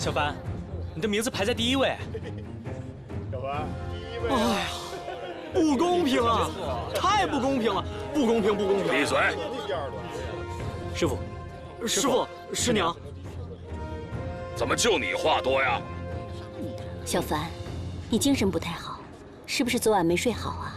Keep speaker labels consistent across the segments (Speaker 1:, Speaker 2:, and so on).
Speaker 1: 小凡，你的名字排在第1位。
Speaker 2: 小凡，第1位。
Speaker 3: 哎呀，不公平啊！太不公平了！不公平，不公平！
Speaker 4: 闭嘴！
Speaker 3: 师傅，师傅，师娘，
Speaker 4: 怎么就你话多呀？
Speaker 5: 小凡，你精神不太好，是不是昨晚没睡好啊？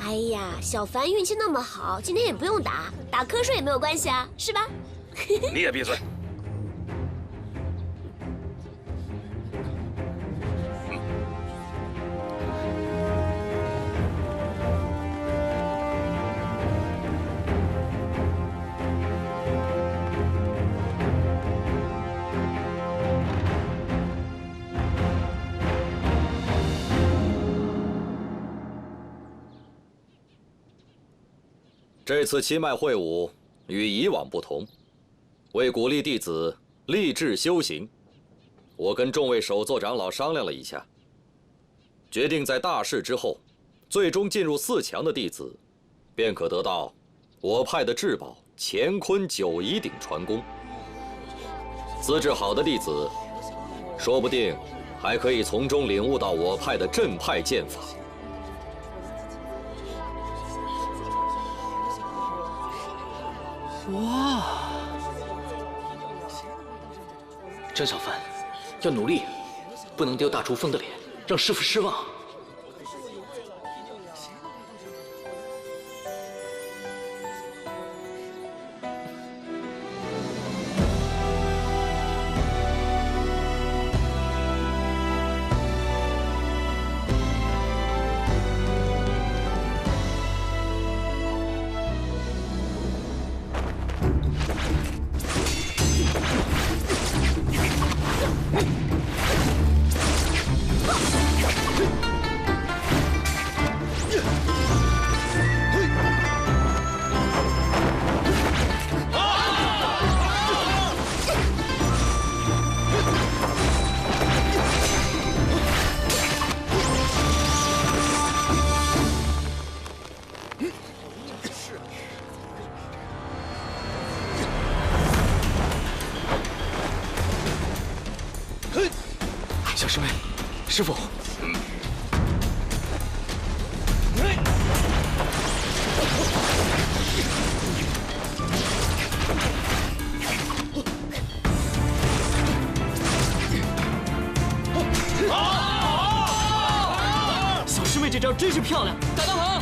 Speaker 6: 哎呀，小凡运气那么好，今天也不用打瞌睡也没有关系啊，是吧？
Speaker 4: 你也闭嘴！
Speaker 7: 这次七脉会武与以往不同，为鼓励弟子立志修行，我跟众位首座长老商量了一下，决定在大事之后，最终进入4强的弟子，便可得到我派的至宝乾坤9仪鼎传功。资质好的弟子，说不定还可以从中领悟到我派的镇派剑法。
Speaker 3: 哇！
Speaker 8: 张小凡，要努力，不能丢大厨风的脸，让师傅失望。小师妹，师傅。
Speaker 3: 小师妹这招真是漂亮，大当行。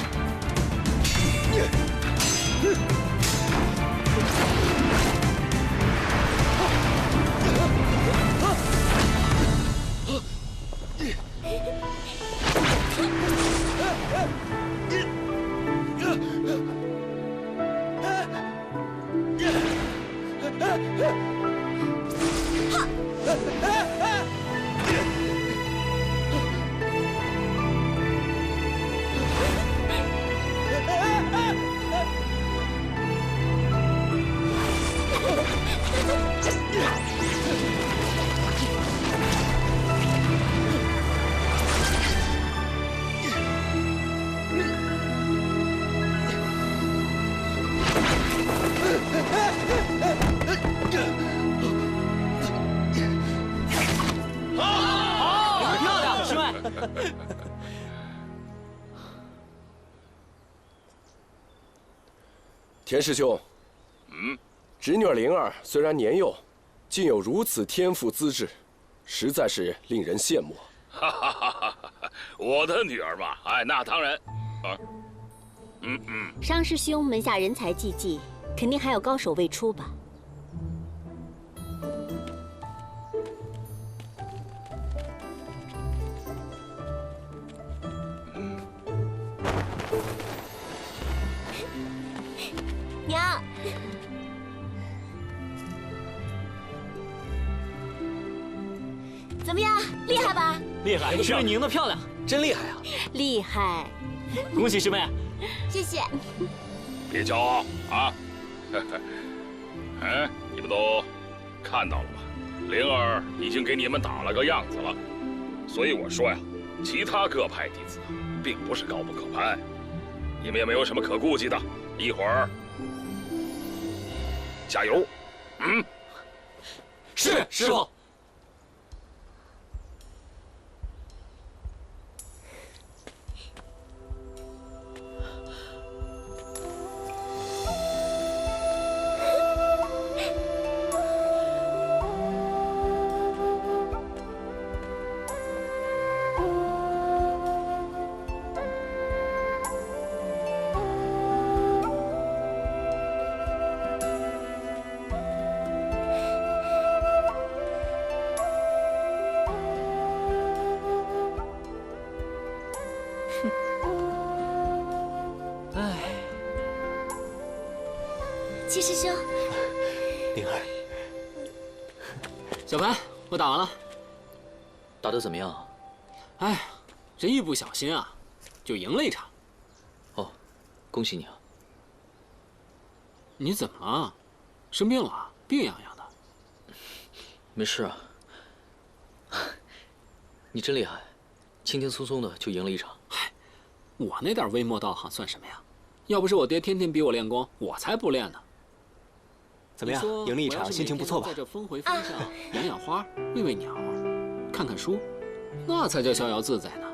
Speaker 9: 田师兄，侄女灵儿虽然年幼，竟有如此天赋资质，实在是令人羡慕。
Speaker 4: 哈哈哈哈哈！我的女儿嘛，哎，那当然。
Speaker 5: 商师兄门下人才济济，肯定还有高手未出吧？
Speaker 6: 娘，怎么样？厉害吧？
Speaker 3: 厉害，师妹你赢得漂亮，
Speaker 8: 真厉害啊！
Speaker 5: 厉害！
Speaker 3: 恭喜师妹！
Speaker 6: 谢谢。
Speaker 4: 别骄傲啊！哎，你们都看到了吧？灵儿已经给你们打了个样子了，所以我说呀，其他各派弟子并不是高不可攀，你们也没有什么可顾忌的。一会儿加油！
Speaker 3: 是师傅。
Speaker 6: 七师兄，
Speaker 3: 灵儿，小凡，我打完了，
Speaker 8: 打得怎么样啊？
Speaker 3: 哎，这一不小心啊，就赢了一场。
Speaker 8: 哦，恭喜你啊！
Speaker 3: 你怎么了？生病了？病怏怏的。
Speaker 8: 没事啊。你真厉害，轻轻松松的就赢了一场。
Speaker 3: 嗨，我那点微末道行算什么呀？要不是我爹天天逼我练功，我才不练呢。
Speaker 1: 怎么样？赢了一场，心情不错吧？
Speaker 3: 在这峰回峰上养养花，喂喂鸟，看看书，那才叫逍遥自在呢。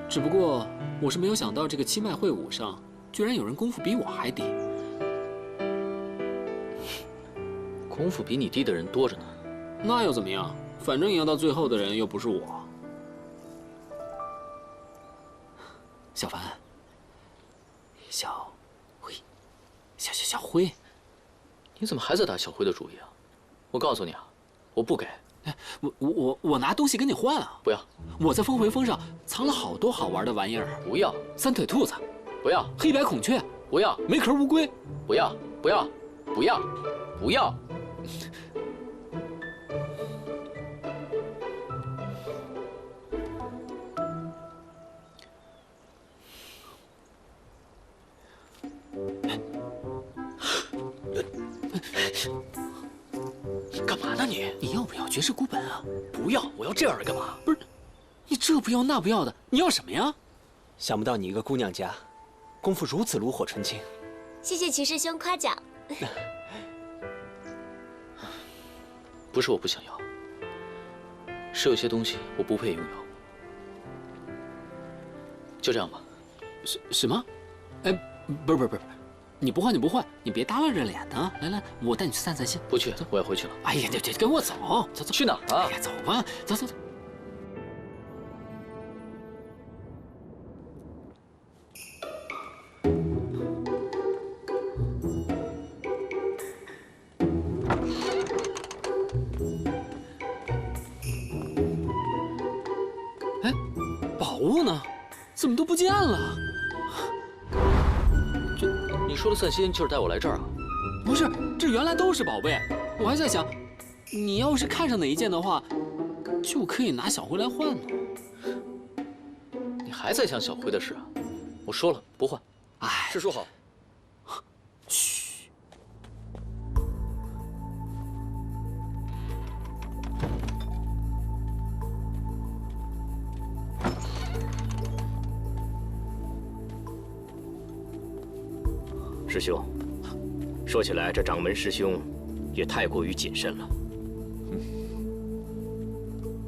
Speaker 3: 只不过我是没有想到，这个七脉会武上居然有人功夫比我还低。
Speaker 8: 功夫比你低的人多着呢。
Speaker 3: 那又怎么样？反正赢到最后的人又不是我。小凡，小辉，小辉，
Speaker 8: 你怎么还在打小辉的主意啊？我告诉你啊，我不给。
Speaker 3: 哎，我拿东西跟你换啊！
Speaker 8: 不要！
Speaker 3: 我在峰回峰上藏了好多好玩的玩意儿。
Speaker 8: 不要！
Speaker 3: 三腿兔子，
Speaker 8: 不要！
Speaker 3: 黑白孔雀，
Speaker 8: 不要！
Speaker 3: 没壳乌龟，
Speaker 8: 不要！不要！不要！不要！干嘛呢你？
Speaker 3: 你要不要绝世孤本啊？
Speaker 8: 不要！我要这样的干嘛？
Speaker 3: 不是，你这不要那不要的，你要什么呀？
Speaker 1: 想不到你一个姑娘家，功夫如此炉火纯青。
Speaker 6: 谢谢齐师兄夸奖。
Speaker 8: 不是我不想要，是有些东西我不配拥有。就这样吧。
Speaker 3: 什么？哎，不是，你不换就不换，你别耷拉着脸呢。来，我带你去散散心。
Speaker 8: 不去，我要回去了。
Speaker 3: 哎呀，对，跟我走。
Speaker 8: 去哪儿啊？
Speaker 3: 哎呀，走吧，走。哎，宝物呢？怎么都不见了？
Speaker 8: 你说的散心就是带我来这儿啊？
Speaker 3: 不是，这原来都是宝贝。我还在想，你要是看上哪一件的话，就可以拿小辉来换呢。
Speaker 8: 你还在想小辉的事啊？我说了不换。
Speaker 3: 哎，
Speaker 7: 师叔好。
Speaker 3: 嘘。
Speaker 10: 师兄，说起来，这掌门师兄也太过于谨慎了。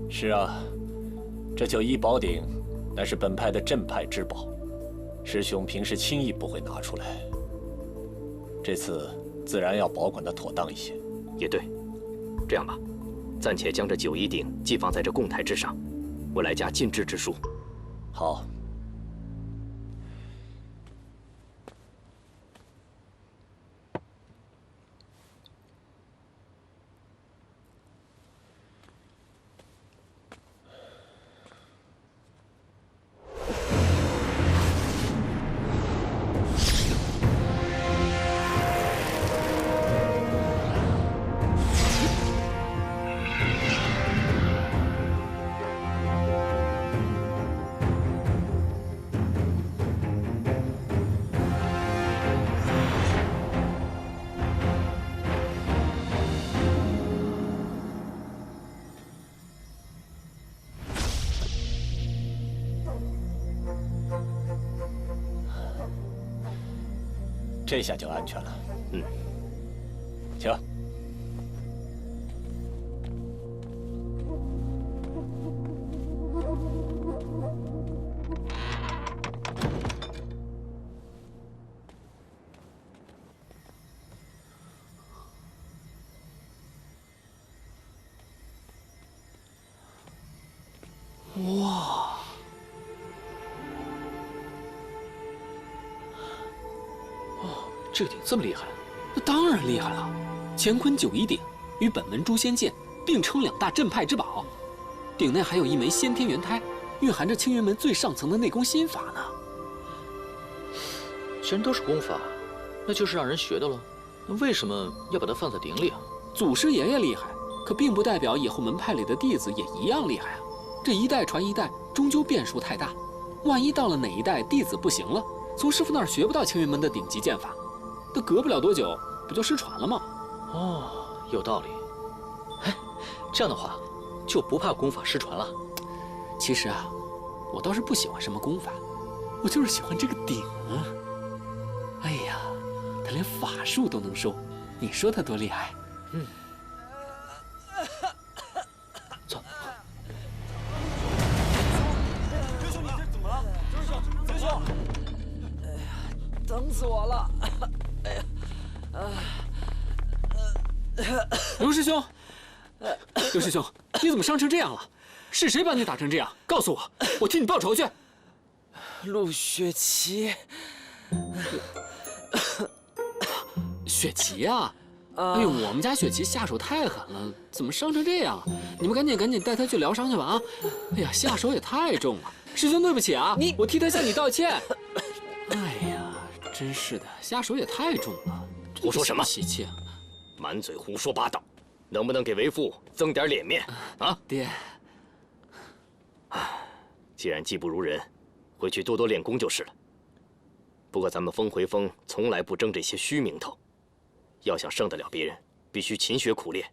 Speaker 2: 是啊，这九一宝鼎乃是本派的镇派之宝，师兄平时轻易不会拿出来。这次自然要保管得妥当一些。
Speaker 10: 也对，这样吧，暂且将这九一鼎寄放在这供台之上，我来加禁制之术。
Speaker 2: 好。这下就安全了。
Speaker 10: 嗯，
Speaker 2: 请。
Speaker 3: 哇！
Speaker 8: 这个鼎这么厉害？
Speaker 3: 那当然厉害了，乾坤九一鼎与本门诛仙剑并称2大镇派之宝，鼎内还有一枚先天元胎，蕴含着青云门最上层的内功心法呢。
Speaker 8: 既然都是功法，那就是让人学的喽。那为什么要把它放在鼎里啊？
Speaker 3: 祖师爷爷厉害，可并不代表以后门派里的弟子也一样厉害啊。这一代传一代，终究变数太大。万一到了哪一代弟子不行了，从师傅那儿学不到青云门的顶级剑法，那隔不了多久不就失传了吗？
Speaker 8: 哦，有道理。哎，这样的话，就不怕功法失传了。
Speaker 3: 其实啊，我倒是不喜欢什么功法，我就是喜欢这个鼎啊。哎呀，他连法术都能收，你说他多厉害？
Speaker 8: 嗯。走。
Speaker 11: 刘兄，你这怎么了？刘兄，哎呀，疼死我了！哎呀，
Speaker 3: 刘师兄，刘师兄，你怎么伤成这样了？是谁把你打成这样？告诉我，我替你报仇去。
Speaker 11: 陆雪琪，
Speaker 3: 雪琪啊！哎呦，我们家雪琪下手太狠了，怎么伤成这样啊？你们赶紧带她去疗伤去吧啊！哎呀，下手也太重了，师兄对不起啊，我替她向你道歉。哎呀，真是的，下手也太重了。
Speaker 10: 胡说什么？
Speaker 3: 脾气啊！
Speaker 10: 满嘴胡说八道，能不能给为父增点脸面啊？
Speaker 3: 爹。
Speaker 10: 既然技不如人，回去多多练功就是了。不过咱们峰回峰从来不争这些虚名头，要想胜得了别人，必须勤学苦练。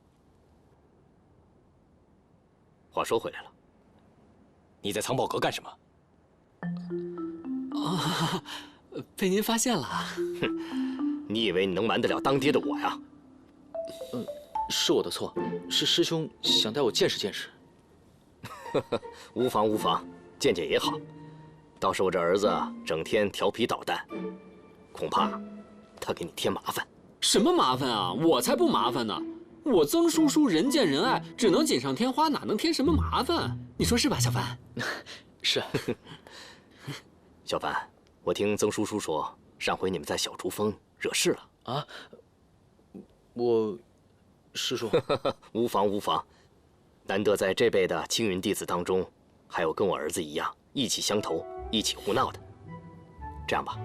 Speaker 10: 话说回来了，你在藏宝阁干什么？
Speaker 3: 啊，被您发现了。
Speaker 10: 哼，你以为你能瞒得了当爹的我呀？
Speaker 8: 是我的错，是师兄想带我见识见识。
Speaker 10: 无妨无妨，见见也好。倒是我这儿子整天调皮捣蛋，恐怕他给你添麻烦。
Speaker 3: 什么麻烦啊？我才不麻烦呢！我曾叔叔人见人爱，只能锦上添花，哪能添什么麻烦？你说是吧，小凡？
Speaker 8: 是。
Speaker 10: 小凡，我听曾叔叔说，上回你们在小竹峰惹事了
Speaker 8: 啊？师叔，
Speaker 10: 无妨无妨。难得在这辈的青云弟子当中，还有跟我儿子一样意气相投、一起胡闹的。这样吧，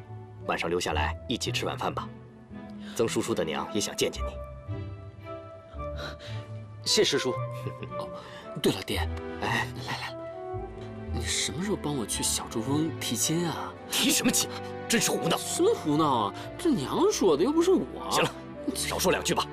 Speaker 10: 晚上留下来一起吃晚饭吧。曾叔叔的娘也想见见你。
Speaker 8: 谢师叔。
Speaker 3: 哦，对了，爹，哎，来，你什么时候帮我去小竹峰提亲啊？
Speaker 10: 提什么亲？真是胡闹！
Speaker 3: 什么胡闹啊？这娘说的，又不是我。
Speaker 10: 行了，少说两句吧。